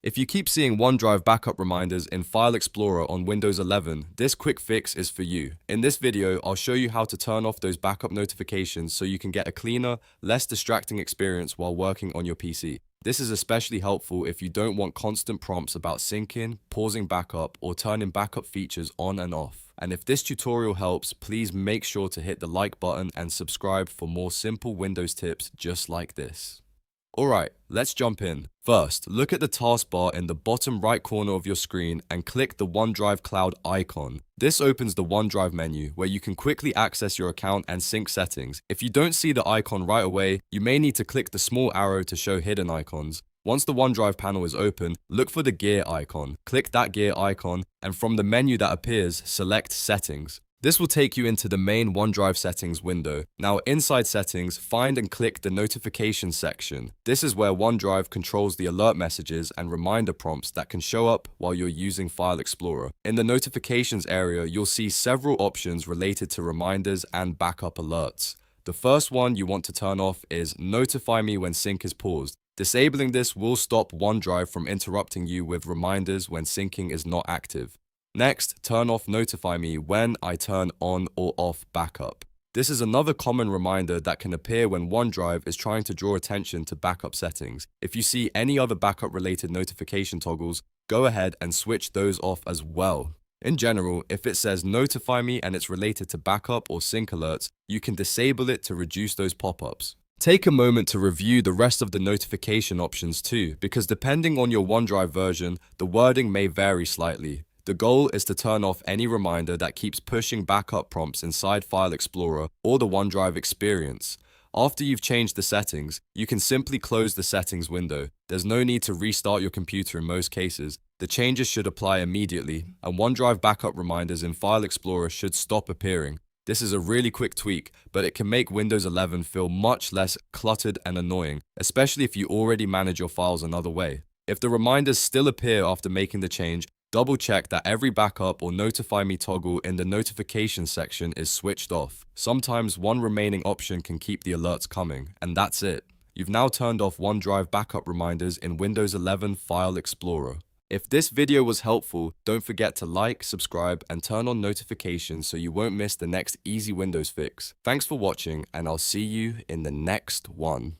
If you keep seeing OneDrive backup reminders in File Explorer on Windows 11, this quick fix is for you. In this video, I'll show you how to turn off those backup notifications so you can get a cleaner, less distracting experience while working on your PC. This is especially helpful if you don't want constant prompts about syncing, pausing backup, or turning backup features on and off. And if this tutorial helps, please make sure to hit the like button and subscribe for more simple Windows tips just like this. Alright, let's jump in. First, look at the taskbar in the bottom right corner of your screen and click the OneDrive Cloud icon. This opens the OneDrive menu where you can quickly access your account and sync settings. If you don't see the icon right away, you may need to click the small arrow to show hidden icons. Once the OneDrive panel is open, look for the gear icon. Click that gear icon and from the menu that appears, select Settings. This will take you into the main OneDrive settings window. Now inside settings, find and click the notifications section. This is where OneDrive controls the alert messages and reminder prompts that can show up while you're using File Explorer. In the notifications area, you'll see several options related to reminders and backup alerts. The first one you want to turn off is Notify Me when sync is paused. Disabling this will stop OneDrive from interrupting you with reminders when syncing is not active. Next, turn off Notify Me when I turn on or off backup. This is another common reminder that can appear when OneDrive is trying to draw attention to backup settings. If you see any other backup related notification toggles, go ahead and switch those off as well. In general, if it says Notify Me and it's related to backup or sync alerts, you can disable it to reduce those pop-ups. Take a moment to review the rest of the notification options too, because depending on your OneDrive version, the wording may vary slightly. The goal is to turn off any reminder that keeps pushing backup prompts inside File Explorer or the OneDrive experience. After you've changed the settings, you can simply close the settings window. There's no need to restart your computer in most cases. The changes should apply immediately, and OneDrive backup reminders in File Explorer should stop appearing. This is a really quick tweak, but it can make Windows 11 feel much less cluttered and annoying, especially if you already manage your files another way. If the reminders still appear after making the change, double-check that every backup or Notify Me toggle in the notifications section is switched off. Sometimes one remaining option can keep the alerts coming, and that's it. You've now turned off OneDrive backup reminders in Windows 11 File Explorer. If this video was helpful, don't forget to like, subscribe, and turn on notifications so you won't miss the next easy Windows fix. Thanks for watching, and I'll see you in the next one.